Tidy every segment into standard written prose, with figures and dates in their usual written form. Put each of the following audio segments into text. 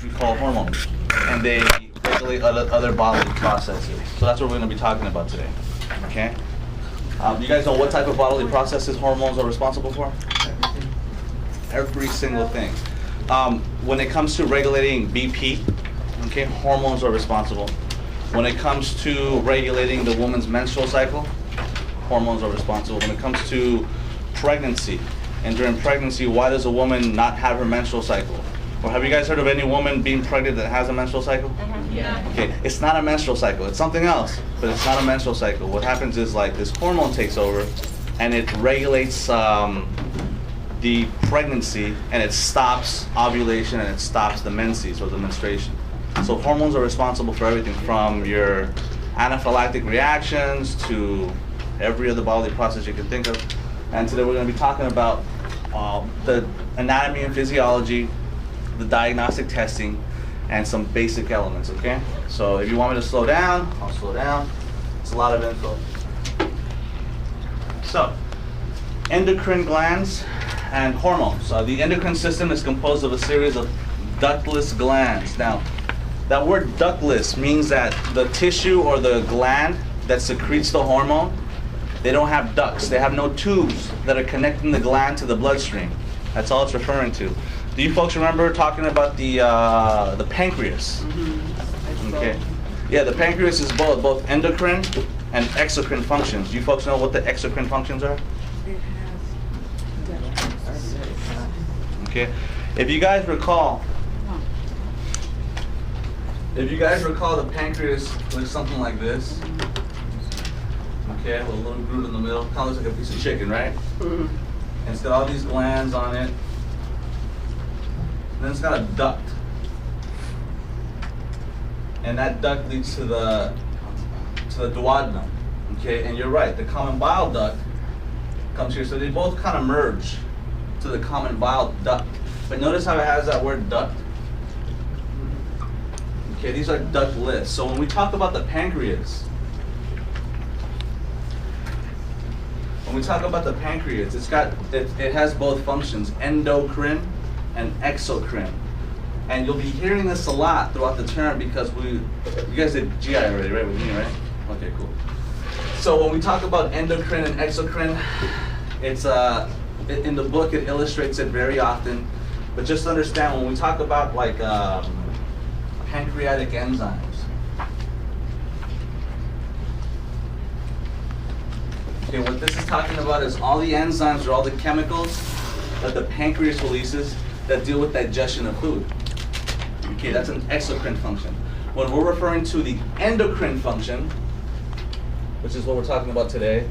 we call hormones, and they regulate other bodily processes. So that's what we're going to be talking about today. Okay. You guys know what type of bodily processes hormones are responsible for? Every single thing. When it comes to regulating BP, okay, hormones are responsible. When it comes to regulating the woman's menstrual cycle, hormones are responsible. When it comes to pregnancy, and during pregnancy, why does a woman not have her menstrual cycle? Or have you guys heard of any woman being pregnant that has a menstrual cycle? Yeah. Okay, it's not a menstrual cycle. It's something else, but it's not a menstrual cycle. What happens is like this hormone takes over, and it regulates the pregnancy, and it stops ovulation, and it stops the menses, or the menstruation. So hormones are responsible for everything from your anaphylactic reactions to every other bodily process you can think of. And today we're going to be talking about the anatomy and physiology, the diagnostic testing, and some basic elements, okay? So if you want me to slow down, I'll slow down. It's a lot of info. So, endocrine glands and hormones. The endocrine system is composed of a series of ductless glands. Now, that word ductless means that the tissue or the gland that secretes the hormone, they don't have ducts. They have no tubes that are connecting the gland to the bloodstream. That's all it's referring to. Do you folks remember talking about the pancreas? Mm-hmm. Okay. Yeah, the pancreas is both endocrine and exocrine functions. Do you folks know what the exocrine functions are? Okay. If you guys recall, the pancreas looks something like this. Okay, with a little groove in the middle. Kind of looks like a piece of chicken, right? Mm-hmm. And it's got all these glands on it. And then it's got a duct. And that duct leads to the duodenum. Okay, and you're right, the common bile duct comes here. So they both kind of merge to the common bile duct. But notice how it has that word duct? Okay, these are ductless. So when we talk about the pancreas, it has both functions, endocrine and exocrine. And you'll be hearing this a lot throughout the term because you guys did GI already, right, with me, right? Okay, cool. So when we talk about endocrine and exocrine, it's in the book it illustrates it very often. But just understand when we talk about like pancreatic enzymes, okay, what this is talking about is all the enzymes or all the chemicals that the pancreas releases that deal with digestion of food. Okay, that's an exocrine function. When we're referring to the endocrine function, which is what we're talking about today,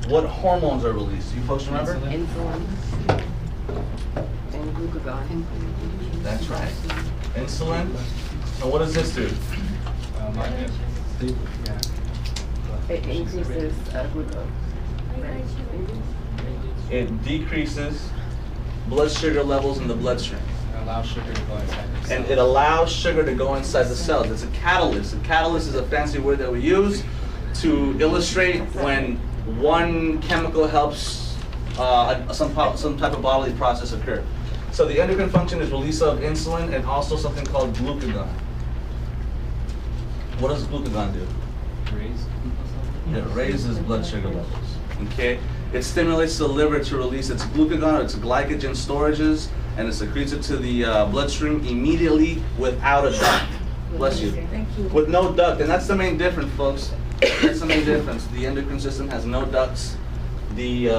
what hormones are released? You folks remember? Insulin and glucagon. That's right. Insulin. And what does this do? It increases glucose. It decreases blood sugar levels in the bloodstream. Allows sugar to go inside the cell. And it allows sugar to go inside the cells. It's a catalyst. A catalyst is a fancy word that we use to illustrate when one chemical helps some type of bodily process occur. So the endocrine function is release of insulin and also something called glucagon. What does glucagon do? It raises blood sugar levels. Okay? It stimulates the liver to release its glucagon or its glycogen storages, and it secretes it to the bloodstream immediately without a duct. Bless you. Thank you. With no duct, and that's the main difference, folks. That's the main difference. The endocrine system has no ducts. The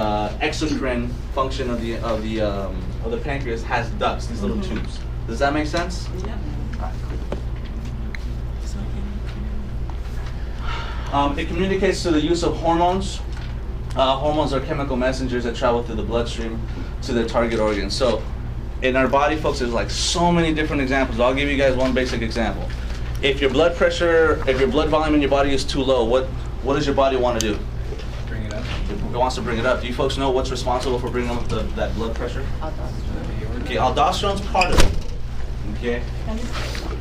exocrine function of the pancreas has ducts, these little tubes. Does that make sense? Yeah. It communicates to the use of hormones. Hormones are chemical messengers that travel through the bloodstream to their target organs. So in our body, folks, there's like so many different examples. I'll give you guys one basic example. If your blood pressure, if your blood volume in your body is too low, what does your body want to do? Bring it up. It wants to bring it up. Do you folks know what's responsible for bringing up that blood pressure? Aldosterone. Okay, aldosterone's part of it. Okay?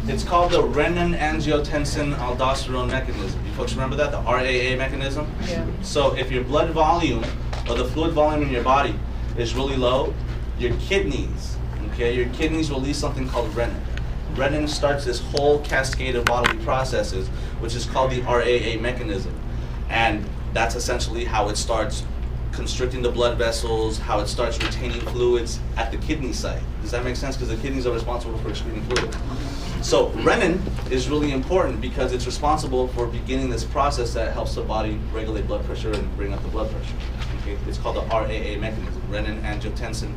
It's called the renin-angiotensin-aldosterone mechanism. You folks remember that? The RAA mechanism? Yeah. So if your blood volume or the fluid volume in your body is really low, your kidneys, Okay, your kidneys release something called renin. Renin starts this whole cascade of bodily processes, which is called the RAA mechanism. And that's essentially how it starts constricting the blood vessels, how it starts retaining fluids at the kidney site. Does that make sense? Because the kidneys are responsible for excreting fluid. So renin is really important because it's responsible for beginning this process that helps the body regulate blood pressure and bring up the blood pressure. Okay? It's called the RAA mechanism, renin, angiotensin,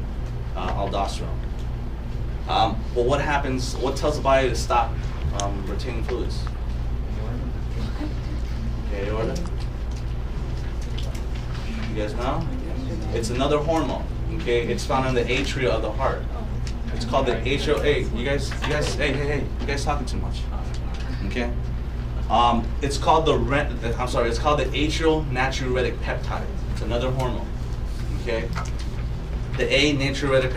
aldosterone. Well, what happens, what tells the body to stop retaining fluids? Okay, aorta? You guys know? It's another hormone, okay? It's found in the atria of the heart. It's called the atrial, hey, you guys, hey, you guys talking too much, okay? It's called it's called the atrial natriuretic peptide. It's another hormone, okay? The A, natriuretic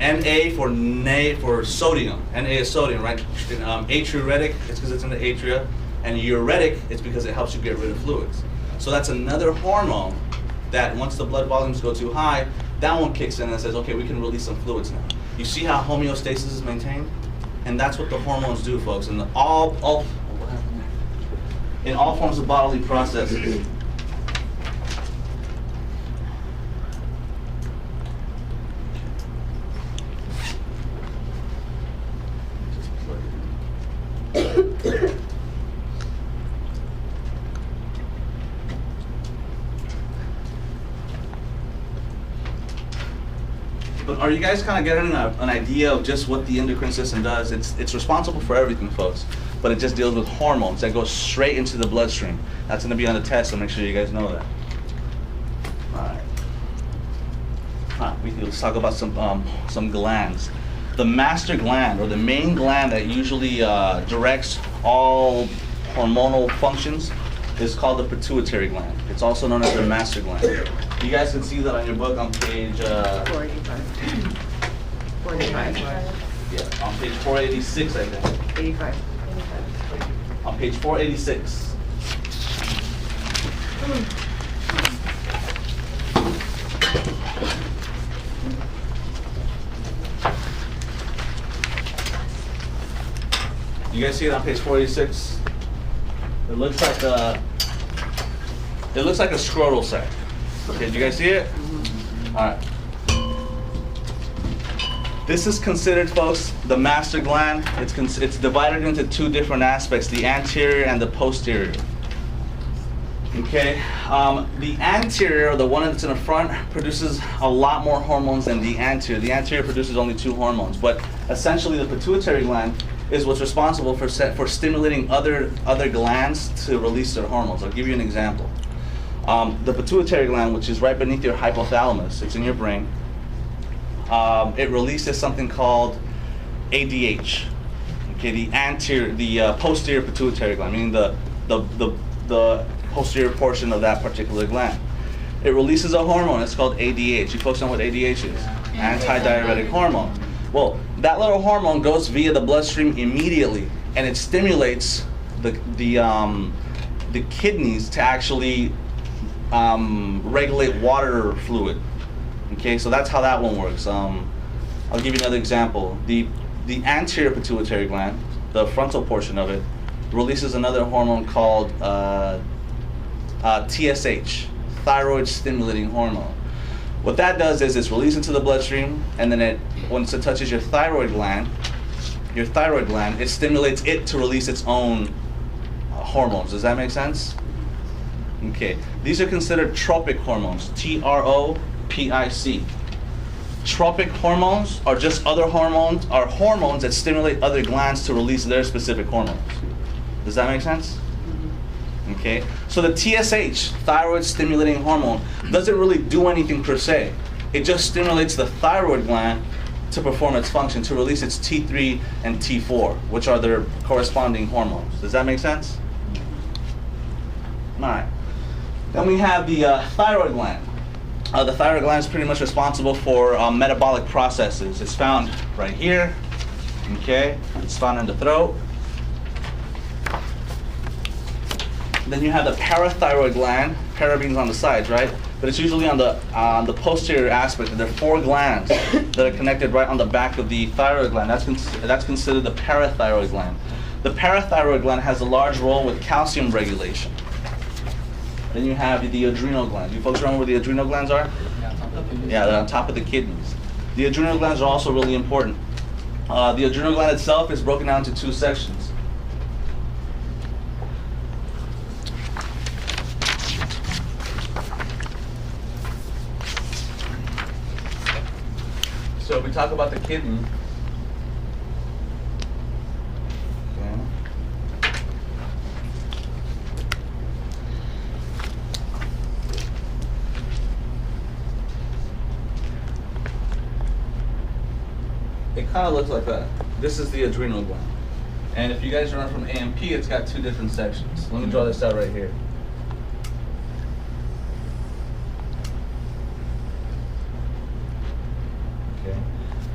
Na for sodium. Na is sodium, right? Atriuretic, it's because it's in the atria, and uretic, it's because it helps you get rid of fluids. So that's another hormone that once the blood volumes go too high, that one kicks in and says, okay, we can release some fluids now. You see how homeostasis is maintained? And that's what the hormones do, folks. In all forms of bodily processes. But are you guys kind of getting an idea of just what the endocrine system does? It's responsible for everything, folks, but it just deals with hormones that go straight into the bloodstream. That's going to be on the test, so make sure you guys know that. All right. Let's talk about some glands. The master gland, or the main gland that usually directs all hormonal functions, is called the pituitary gland. It's also known as the master gland. You guys can see that on your book on page 485. 45. Yeah, on page 486, I think. 85. On page 486. You guys see it on page 486? It looks like a scrotal sac. Okay, do you guys see it? All right. This is considered, folks, the master gland. It's divided into two different aspects, the anterior and the posterior. Okay, the anterior, the one that's in the front, produces a lot more hormones than the anterior. The anterior produces only 2 hormones, but essentially the pituitary gland is what's responsible for stimulating other glands to release their hormones. I'll give you an example. The pituitary gland, which is right beneath your hypothalamus, it's in your brain. It releases something called ADH. Okay, the posterior pituitary gland, meaning the posterior portion of that particular gland. It releases a hormone. It's called ADH. You folks know what ADH is? Antidiuretic hormone. Well, that little hormone goes via the bloodstream immediately, and it stimulates the kidneys to actually regulate water fluid. Okay, so that's how that one works. I'll give you another example. The anterior pituitary gland, the frontal portion of it, releases another hormone called TSH, thyroid stimulating hormone. What that does is it's released into the bloodstream, and then once it touches your thyroid gland, it stimulates it to release its own hormones. Does that make sense? Okay. These are considered tropic hormones, TROPIC. Tropic hormones are just hormones that stimulate other glands to release their specific hormones. Does that make sense? Okay, so the TSH, thyroid stimulating hormone, doesn't really do anything per se. It just stimulates the thyroid gland to perform its function, to release its T3 and T4, which are their corresponding hormones. Does that make sense? All right. Then we have the thyroid gland. The thyroid gland is pretty much responsible for metabolic processes. It's found right here. Okay, it's found in the throat. Then you have the parathyroid gland. Para means on the sides, right? but it's usually on the posterior aspect. There are 4 glands that are connected right on the back of the thyroid gland. That's considered the parathyroid gland. The parathyroid gland has a large role with calcium regulation. Then you have the adrenal glands. You folks remember where the adrenal glands are? Yeah, they're on top of the kidneys. The adrenal glands are also really important. The adrenal gland itself is broken down into 2 sections. So if we talk about the kidney, it kind of looks like that. This is the adrenal gland. And if you guys remember from AMP, it's got 2 different sections. Let me draw this out right here. Okay.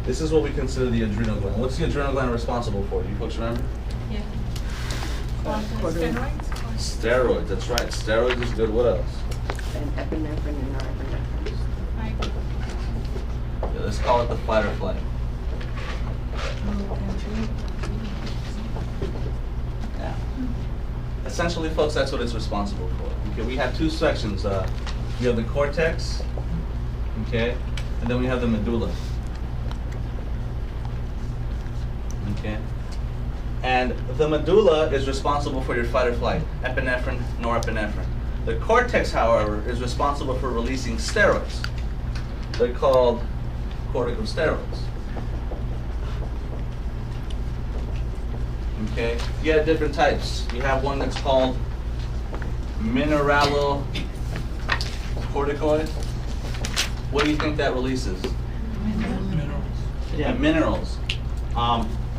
This is what we consider the adrenal gland. What's the adrenal gland responsible for? Do you folks remember? Yeah. Steroids? Steroids, that's right. Steroids is good. What else? And epinephrine and norepinephrine. Yeah, let's call it the fight or flight. Yeah. Essentially, folks, that's what it's responsible for. Okay, we have 2 sections. We have the cortex, okay, and then we have the medulla. Okay. And the medulla is responsible for your fight or flight, epinephrine, norepinephrine. The cortex, however, is responsible for releasing steroids. They're called corticosteroids. Okay, you have different types. You have one that's called mineralocorticoid. What do you think that releases? Minerals. Yeah, minerals.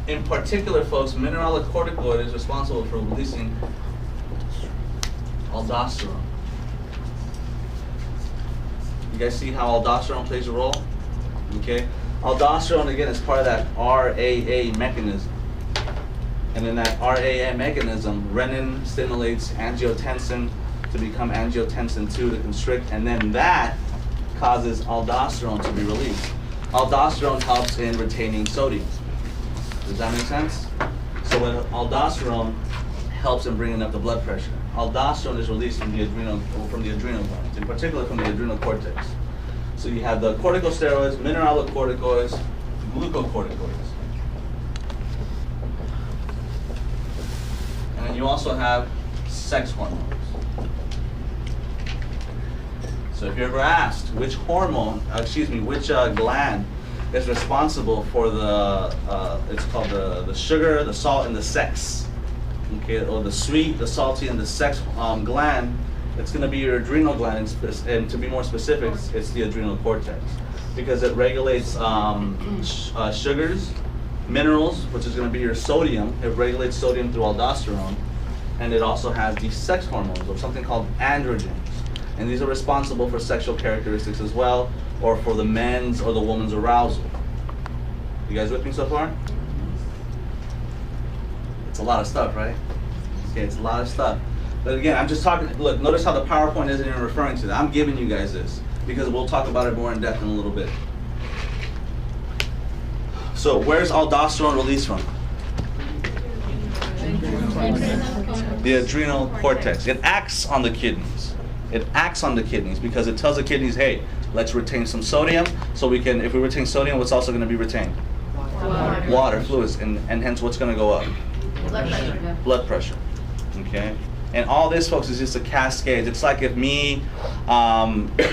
In particular, folks, mineralocorticoid is responsible for releasing aldosterone. You guys see how aldosterone plays a role? Okay, aldosterone again is part of that RAA mechanism. And in that RAA mechanism, renin stimulates angiotensin to become angiotensin 2 to constrict, and then that causes aldosterone to be released. Aldosterone helps in retaining sodium. Does that make sense? So when aldosterone helps in bringing up the blood pressure. Aldosterone is released from the adrenal glands, in particular from the adrenal cortex. So you have the corticosteroids, mineralocorticoids, glucocorticoids. And then you also have sex hormones. So if you're ever asked which gland is responsible for the, it's called the sugar, the salt, and the sex, okay, or the sweet, the salty, and the sex gland, it's going to be your adrenal gland, and to be more specific, it's the adrenal cortex, because it regulates sugars, minerals, which is going to be your sodium. It regulates sodium through aldosterone, and it also has the sex hormones, or something called androgens, and these are responsible for sexual characteristics as well, or for the men's or the woman's arousal. You guys with me so far? It's a lot of stuff, right? Okay, it's a lot of stuff. But again, I'm just talking, look, notice how the PowerPoint isn't even referring to that. I'm giving you guys this, because we'll talk about it more in depth in a little bit. So where's aldosterone released from? The adrenal cortex. It acts on the kidneys. It acts on the kidneys because it tells the kidneys, hey, let's retain some sodium, so we can, if we retain sodium, what's also going to be retained? Water, fluids, and hence what's going to go up? Blood pressure. Blood pressure. Okay? And all this, folks, is just a cascade. It's like if me,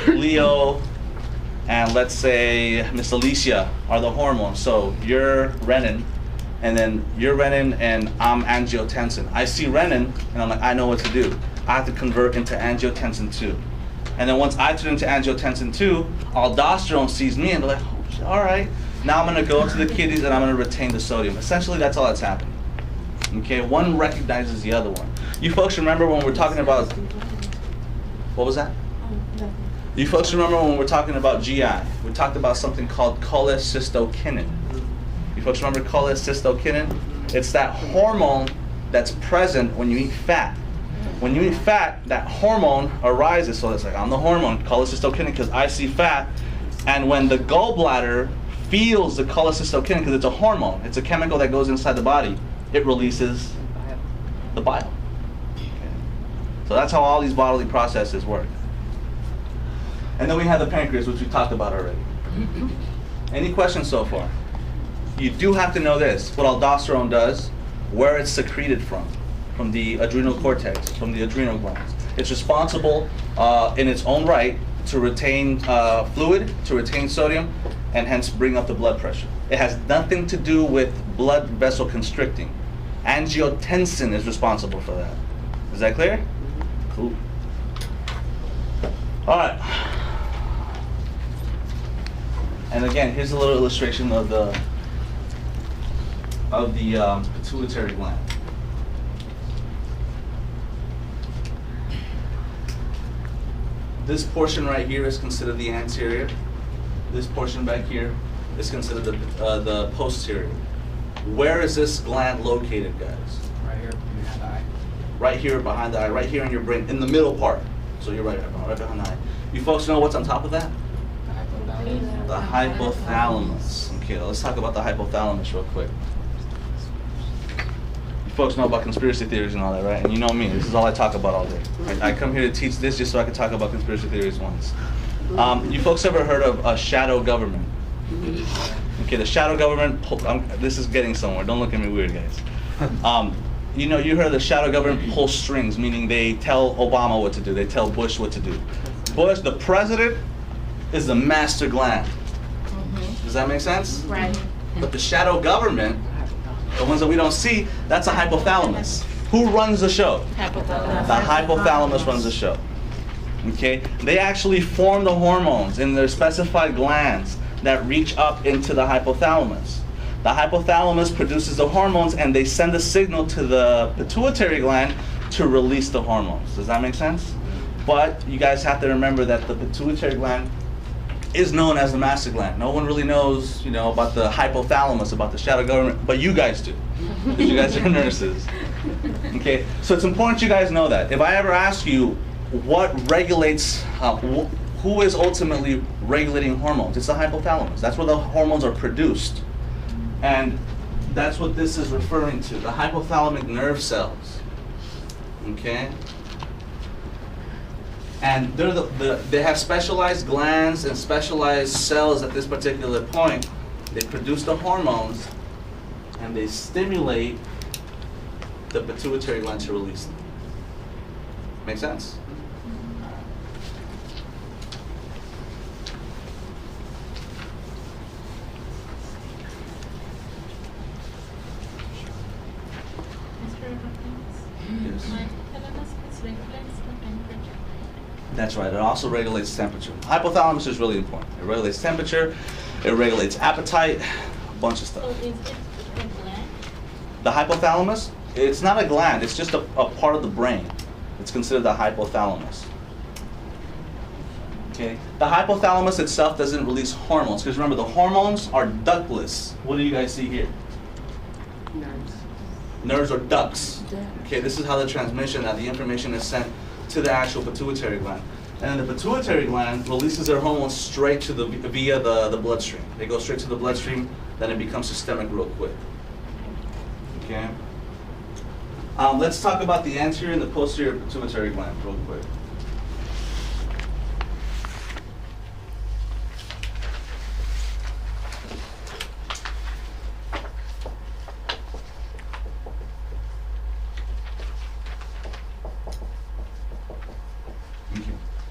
Leo, and let's say Miss Alicia are the hormones. So you're renin, and then you're renin, and I'm angiotensin. I see renin, and I'm like, I know what to do. I have to convert into angiotensin 2. And then once I turn into angiotensin 2, aldosterone sees me, and they're like, oh, all right. Now I'm going to go to the kidneys, and I'm going to retain the sodium. Essentially, that's all that's happening. Okay, one recognizes the other one. You folks remember when we're talking about, what was that? You folks remember when we're talking about GI, we talked about something called cholecystokinin. You folks remember cholecystokinin? It's that hormone that's present when you eat fat. When you eat fat, that hormone arises. So it's like, I'm the hormone, cholecystokinin, because I see fat. And when the gallbladder feels the cholecystokinin, because it's a hormone, it's a chemical that goes inside the body, it releases the bile. Okay. So that's how all these bodily processes work. And then we have the pancreas, which we talked about already. Any questions so far? You do have to know this, what aldosterone does, where it's secreted from the adrenal cortex, from the adrenal glands. It's responsible in its own right to retain fluid, to retain sodium, and hence bring up the blood pressure. It has nothing to do with blood vessel constricting. Angiotensin is responsible for that. Is that clear? Cool. All right. And again, here's a little illustration of the pituitary gland. This portion right here is considered the anterior. This portion back here is considered the posterior. Where is this gland located, guys? Right here behind the eye. Right here behind the eye, right here in your brain, in the middle part. So you're right behind the eye. You folks know what's on top of that? The hypothalamus. The hypothalamus. Okay, let's talk about the hypothalamus real quick. You folks know about conspiracy theories and all that, right? And you know me, this is all I talk about all day. I come here to teach this just so I can talk about conspiracy theories once. You folks ever heard of a shadow government? Okay, the shadow government, this is getting somewhere. Don't look at me weird, guys. You know, you heard the shadow government pull strings, meaning they tell Obama what to do. They tell Bush what to do. Bush, the president, is the master gland. Does that make sense? Right. But the shadow government, the ones that we don't see, that's a hypothalamus. Who runs the show? Hypothalamus. The hypothalamus runs the show. Okay? They actually form the hormones in their specified glands that reach up into the hypothalamus. The hypothalamus produces the hormones and they send a signal to the pituitary gland to release the hormones. Does that make sense? But you guys have to remember that the pituitary gland is known as the master gland. No one really knows, you know, about the hypothalamus, about the shadow government, but you guys do, because you guys are nurses. Okay, so it's important you guys know that. If I ever ask you what regulates, who is ultimately regulating hormones, it's the hypothalamus. That's where the hormones are produced. And that's what this is referring to, the hypothalamic nerve cells. Okay? And they're they have specialized glands and specialized cells at this particular point. They produce the hormones and they stimulate the pituitary gland to release them. Make sense? Yes. That's right, it also regulates temperature. Hypothalamus is really important. It regulates temperature, it regulates appetite, a bunch of stuff. So is it a gland? The hypothalamus, it's not a gland, it's just a part of the brain. It's considered the hypothalamus. Okay, the hypothalamus itself doesn't release hormones, because remember, the hormones are ductless. What do you guys see here? Nerves. Nerves are ducts. Okay, this is how the transmission, that the information is sent to the actual pituitary gland. And then the pituitary gland releases their hormones straight to via the bloodstream. They go straight to the bloodstream, then it becomes systemic real quick. Okay? Let's talk about the anterior and the posterior pituitary gland real quick.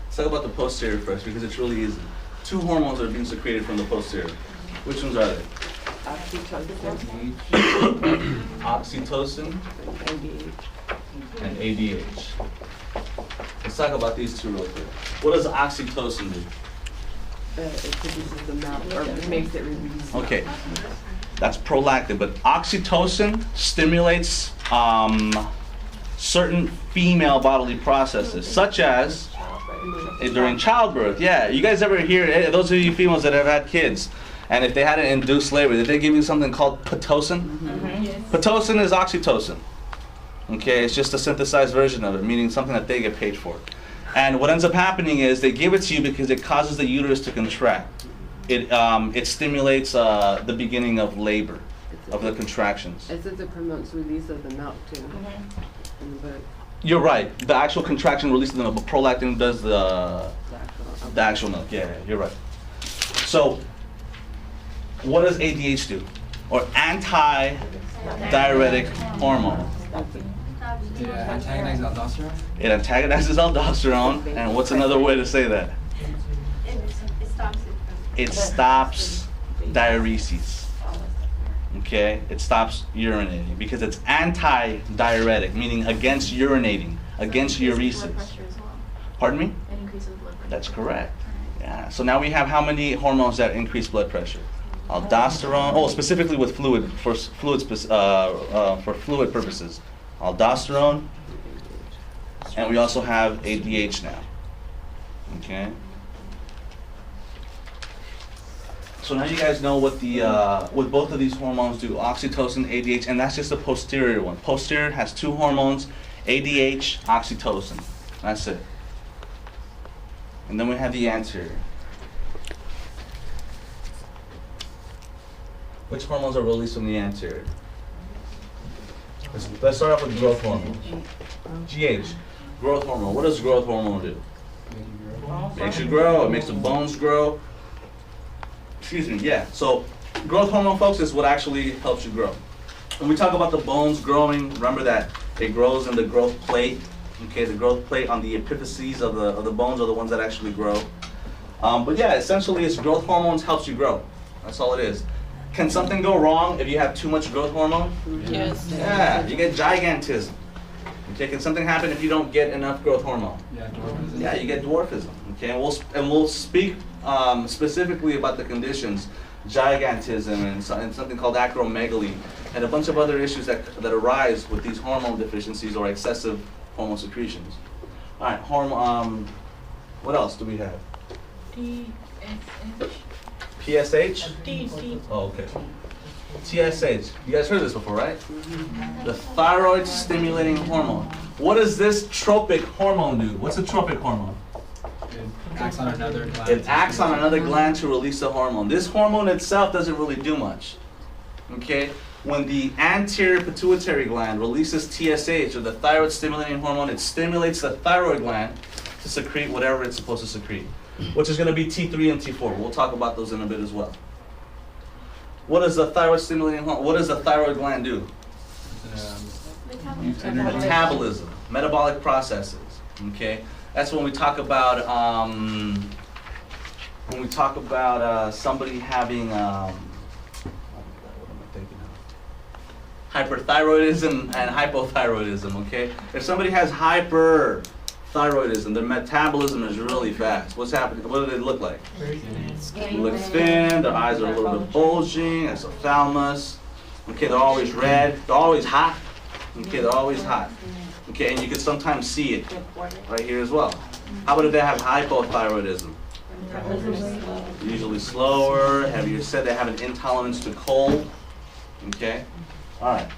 Let's talk about the posterior first because it's really easy. Two hormones are being secreted from the posterior. Which ones are they? Oxytocin. Oxytocin and ADH. Let's talk about these two real quick. What does oxytocin do? It produces the mouth, or it makes it release. Okay, that's prolactin, but oxytocin stimulates certain female bodily processes, such as during childbirth. Yeah, you guys ever hear, those of you females that have had kids, and if they had an induced labor, did they give you something called Pitocin? Yes. Pitocin is oxytocin. Okay, it's just a synthesized version of it, meaning something that they get paid for. And what ends up happening is they give it to you because it causes the uterus to contract. It stimulates the beginning of labor, of the contractions. It says it promotes release of the milk too. In the book. You're right. The actual contraction releases the milk, but prolactin does the actual milk. Yeah, you're right. So, what does ADH do? Or anti-diuretic hormone. It antagonizes aldosterone. It antagonizes aldosterone, and what's another way to say that? It stops it. It stops diuresis. Okay, it stops urinating because it's anti-diuretic, meaning against urinating, against uresis. Pardon me? It increases blood pressure. That's correct. Yeah. So now we have how many hormones that increase blood pressure? Aldosterone. Oh, specifically with fluid for fluid purposes. Aldosterone, and we also have ADH now. Okay. So now you guys know what what both of these hormones do: oxytocin, ADH, and that's just the posterior one. Posterior has two hormones: ADH, oxytocin. That's it. And then we have the anterior. Which hormones are released from the anterior? Let's start off with growth hormone. GH, growth hormone. What does growth hormone do? Makes you grow. It makes the bones grow. Excuse me, yeah. So growth hormone, folks, is what actually helps you grow. When we talk about the bones growing, remember that it grows in the growth plate. Okay, the growth plate on the epiphyses of the bones are the ones that actually grow. But yeah, essentially, it's growth hormones helps you grow. That's all it is. Can something go wrong if you have too much growth hormone? Yes. Yeah, you get gigantism. Okay, can something happen if you don't get enough growth hormone? Yeah, dwarfism. Yeah, you get dwarfism. Okay, and we'll speak specifically about the conditions, gigantism and something called acromegaly, and a bunch of other issues that arise with these hormone deficiencies or excessive hormone secretions. All right, hormone. What else do we have? PSH? Oh, okay. TSH. You guys heard this before, right? The thyroid stimulating hormone. What does this tropic hormone do? What's a tropic hormone? It acts on another gland. It acts on another gland to release the hormone. This hormone itself doesn't really do much. Okay? When the anterior pituitary gland releases TSH, or the thyroid stimulating hormone, it stimulates the thyroid gland to secrete whatever it's supposed to secrete, which is going to be T3 and T4. We'll talk about those in a bit as well. What does the thyroid stimulating hormone, what does the thyroid gland do? Metabolism, metabolic processes. Okay, that's when we talk about somebody having hyperthyroidism and hypothyroidism. Okay, if somebody has hyperthyroidism, their metabolism is really fast. What's happening? What do they look like? They look thin. Their eyes are a little bit bulging. Hypothalamus. Okay, they're always red. They're always hot. Okay, they're always hot. Okay, and you can sometimes see it right here as well. How about if they have hypothyroidism? Usually slower, heavier set. They have an intolerance to cold. Okay, all right.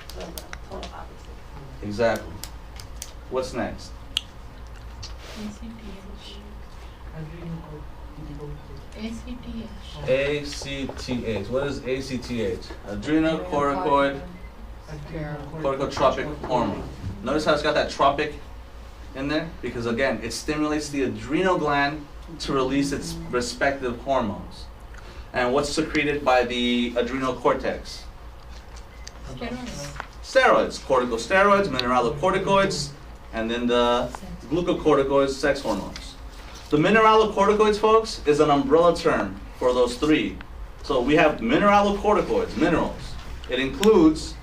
Exactly. What's next? ACTH. What is ACTH? Adrenocorticotropic hormone. Notice how it's got that tropic in there? Because again, it stimulates the adrenal gland to release its respective hormones. And what's secreted by the adrenal cortex? Steroids. Corticosteroids, mineralocorticoids, and then the glucocorticoids, sex hormones. The mineralocorticoids, folks, is an umbrella term for those three. So we have mineralocorticoids, minerals. It includes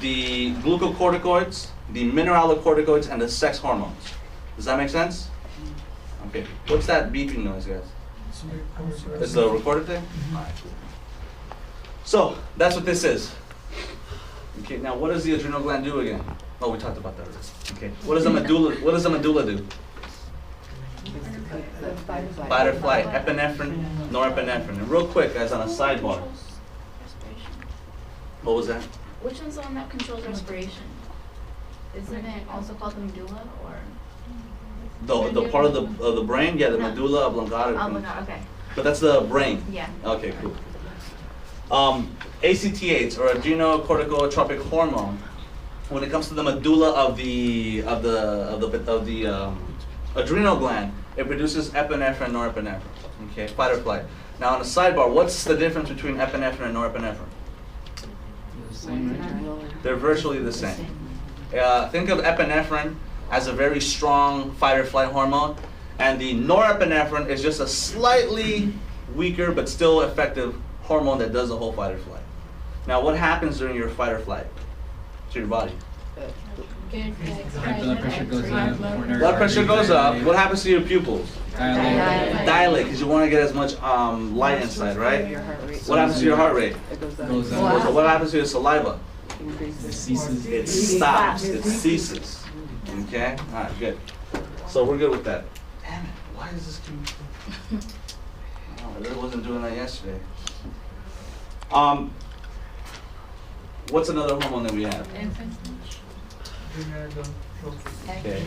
the glucocorticoids, the mineralocorticoids, and the sex hormones. Does that make sense? Okay. What's that beeping noise, guys? It's the recorded thing? All right. So that's what this is. Okay. Now, what does the adrenal gland do again? Oh, we talked about that already. Okay. What does the medulla? What does the medulla do? Fight or flight. Epinephrine, norepinephrine. And real quick, guys, on a sidebar. What was that? Which one's the one that controls respiration? Isn't it also called the medulla or? The part of the brain, yeah, the medulla oblongata. Oh my god, okay. But that's the brain. Yeah. Okay, cool. ACTH, or adrenocorticotropic hormone, when it comes to the medulla of the adrenal gland, it produces epinephrine and norepinephrine. Okay, fight or flight. Now on the sidebar, what's the difference between epinephrine and norepinephrine? The same, right? They're virtually the same. Think of epinephrine as a very strong fight or flight hormone, and the norepinephrine is just a slightly weaker but still effective hormone that does the whole fight or flight. Now, what happens during your fight or flight to your body? High blood pressure goes up. coronary Blood pressure artery goes up. dilate, What happens to your pupils? dilate, Dilate, because you want to get as much light inside, right? Your heart rate. What happens to your heart rate? It goes up. Goes up. So what happens to your saliva? it Increases. ceases. It stops. It ceases. Okay? All right, good. So we're good with that. Damn it, why is this doing? Oh, I really wasn't doing that yesterday. What's another hormone that we have? Okay.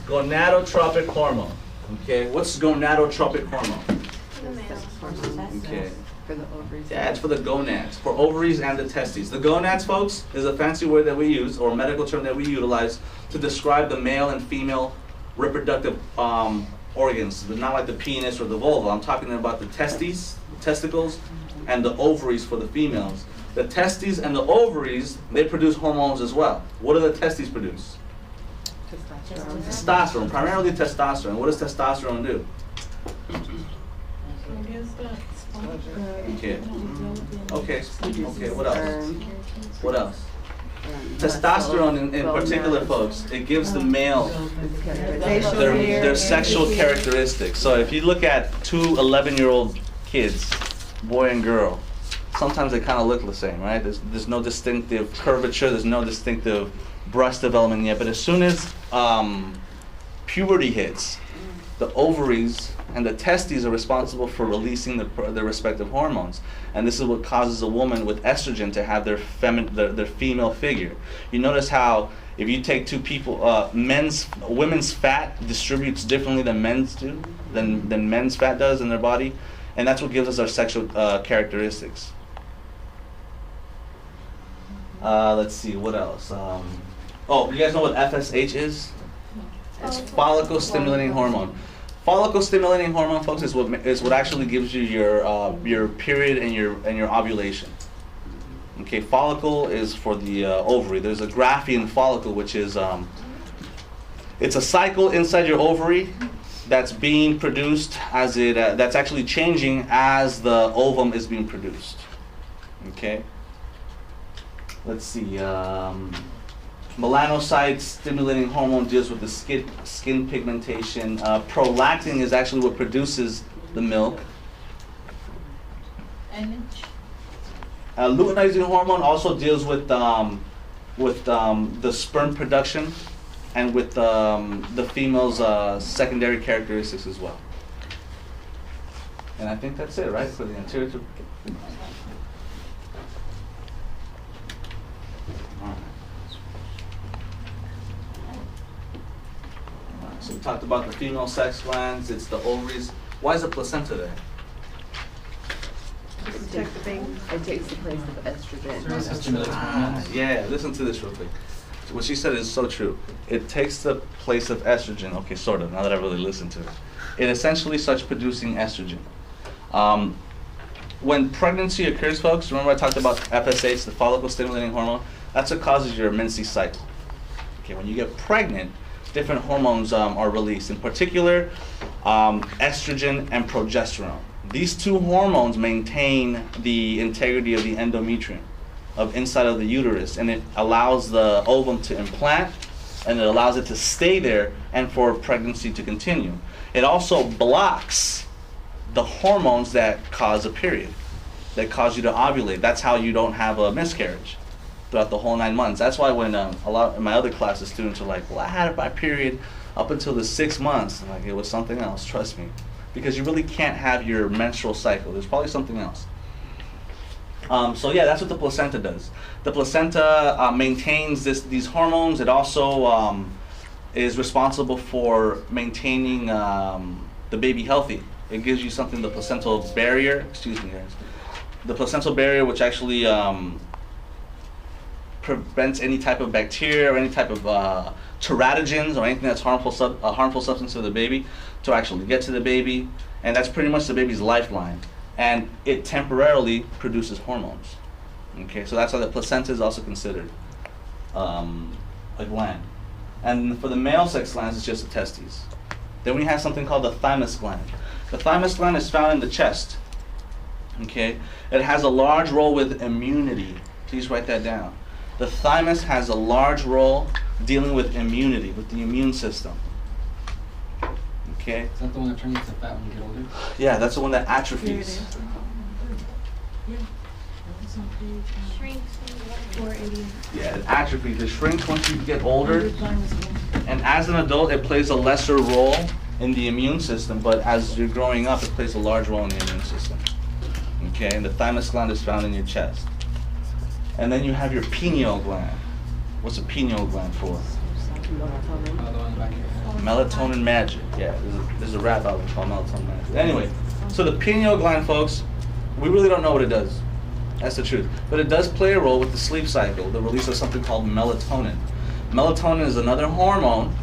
Gonadotropic hormone. Okay, what's gonadotropic hormone? For the male. Okay. For the ovaries. Yeah, it's for the gonads, for ovaries and the testes. The gonads, folks, is a fancy word that we use, or a medical term that we utilize to describe the male and female reproductive organs, but not like the penis or the vulva. I'm talking about the testicles, and the ovaries for the females. The testes and the ovaries, they produce hormones as well. What do the testes produce? Testosterone. Testosterone, primarily testosterone. What does testosterone do? Okay. Okay, what else? What else? Testosterone in particular, folks, it gives the male their sexual characteristics. So if you look at two 11-year-old kids, boy and girl, sometimes they kind of look the same, right? There's no distinctive curvature, there's no distinctive breast development yet, but as soon as puberty hits, the ovaries and the testes are responsible for releasing their respective hormones. And this is what causes a woman with estrogen to have their female figure. You notice how if you take two people, women's fat distributes differently than men's do, than men's fat does in their body, and that's what gives us our sexual characteristics. Let's see, what else? Oh, you guys know what FSH is? It's follicle stimulating hormone. Follicle stimulating hormone, folks, is what actually gives you your period and your ovulation. Okay, follicle is for the ovary. There's a Graafian follicle, which is it's a cycle inside your ovary that's being produced as that's actually changing as the ovum is being produced. Okay. Let's see. Melanocyte stimulating hormone deals with the skin pigmentation. Prolactin is actually what produces the milk. Luteinizing hormone also deals with the sperm production and with the female's secondary characteristics as well. And I think that's it, right, for the anterior. So we talked about the female sex glands, it's the ovaries. Why is the placenta there? It takes the place of estrogen. Stimulates hormones. Yeah, listen to this real quick. What she said is so true. It takes the place of estrogen. Okay, sort of, now that I really listened to it. It essentially starts producing estrogen. When pregnancy occurs, folks, remember I talked about FSH, the follicle stimulating hormone? That's what causes your menses cycle. Okay, when you get pregnant, different hormones are released, in particular estrogen and progesterone. These two hormones maintain the integrity of the endometrium, of inside of the uterus, and it allows the ovum to implant, and it allows it to stay there and for pregnancy to continue. It also blocks the hormones that cause a period, that cause you to ovulate. That's how you don't have a miscarriage throughout the whole 9 months. That's why when a lot of my other classes, students are like, well, I had my period up until the 6 months. I'm like, it was something else, trust me. Because you really can't have your menstrual cycle. There's probably something else. So yeah, that's what the placenta does. The placenta maintains these hormones. It also is responsible for maintaining the baby healthy. It gives you something, the placental barrier, excuse me guys, the placental barrier, which actually prevents any type of bacteria or any type of teratogens or anything that's a harmful substance to the baby to actually get to the baby. And that's pretty much the baby's lifeline. And it temporarily produces hormones. Okay, so that's why the placenta is also considered a gland. And for the male sex glands, it's just the testes. Then we have something called the thymus gland. The thymus gland is found in the chest. Okay, it has a large role with immunity. Please write that down. The thymus has a large role dealing with immunity, with the immune system. Okay. Is that the one that turns into fat when you get older? Yeah, that's the one that atrophies. Yeah, it atrophies. It shrinks once you get older. And as an adult, it plays a lesser role in the immune system, but as you're growing up, it plays a large role in the immune system. Okay, and the thymus gland is found in your chest. And then you have your pineal gland. What's a pineal gland for? Melatonin magic. Yeah, there's a rap album called Melatonin Magic. Anyway, so the pineal gland, folks, we really don't know what it does. That's the truth. But it does play a role with the sleep cycle, the release of something called melatonin. Melatonin is another hormone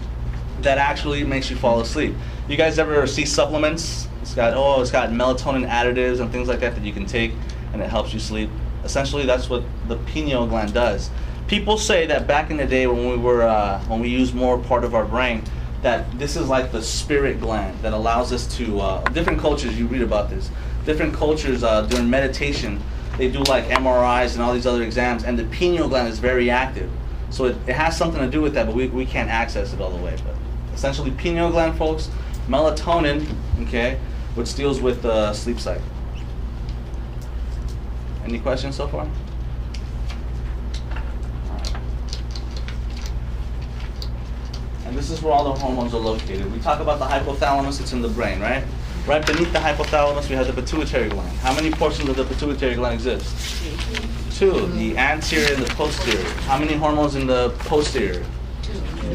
that actually makes you fall asleep. You guys ever see supplements? It's got melatonin additives and things like that that you can take, and it helps you sleep. Essentially, that's what the pineal gland does. People say that back in the day when we used more part of our brain, that this is like the spirit gland that allows us to, different cultures, you read about this, different cultures during meditation, they do like MRIs and all these other exams, and the pineal gland is very active. So it has something to do with that, but we can't access it all the way. But essentially, pineal gland, folks, melatonin, okay, which deals with the sleep cycle. Any questions so far? And this is where all the hormones are located. We talk about the hypothalamus, it's in the brain, right? Right beneath the hypothalamus, we have the pituitary gland. How many portions of the pituitary gland exist? Two, the anterior and the posterior. How many hormones in the posterior?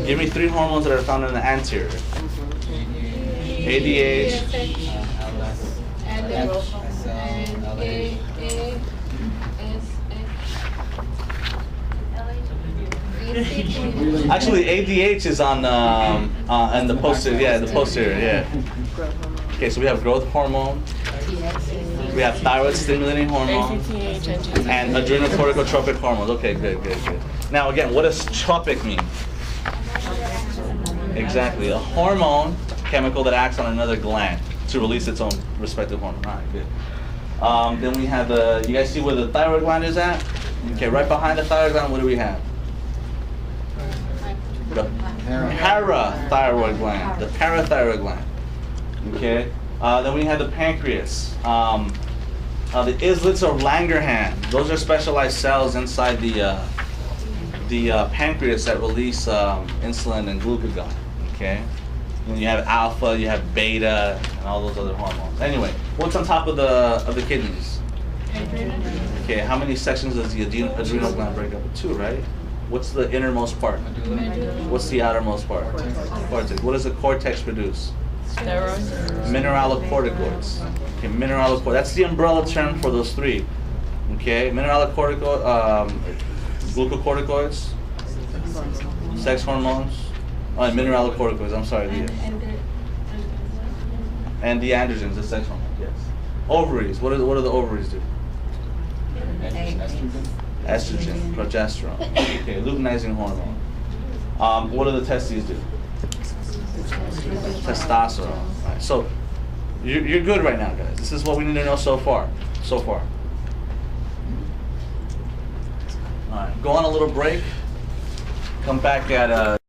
Give me 3 hormones that are found in the anterior. ADH. Actually, ADH is on the posterior. Yeah, the posterior. Yeah. Okay, so we have growth hormone. We have thyroid stimulating hormone and adrenocorticotropic hormones. Okay, good. Now again, what does tropic mean? Exactly, a hormone chemical that acts on another gland to release its own respective hormone. All right, good. Then we have you guys see where the thyroid gland is at? Okay, right behind the thyroid gland, what do we have? The parathyroid gland, the parathyroid gland. Okay, then we have the pancreas. The islets of Langerhans, those are specialized cells inside the pancreas that release insulin and glucagon. Okay, and you have alpha, you have beta, and all those other hormones. Anyway, what's on top of the kidneys? Okay, how many sections does the adrenal gland break up? 2, right? What's the innermost part? What's the outermost part? Cortex. What does the cortex produce? Mineralocorticoids. Okay, mineralocorticoids. That's the umbrella term for those 3. Okay, mineralocorticoids, glucocorticoids, sex hormones, and mineralocorticoids. I'm sorry, and the androgens, the sex hormones. Yes. Ovaries. What do the ovaries do? Estrogen, progesterone. Okay, luteinizing hormone. What do the testes do? Testosterone. Right. So you're good right now, guys. This is what we need to know so far. All right, go on a little break. Come back at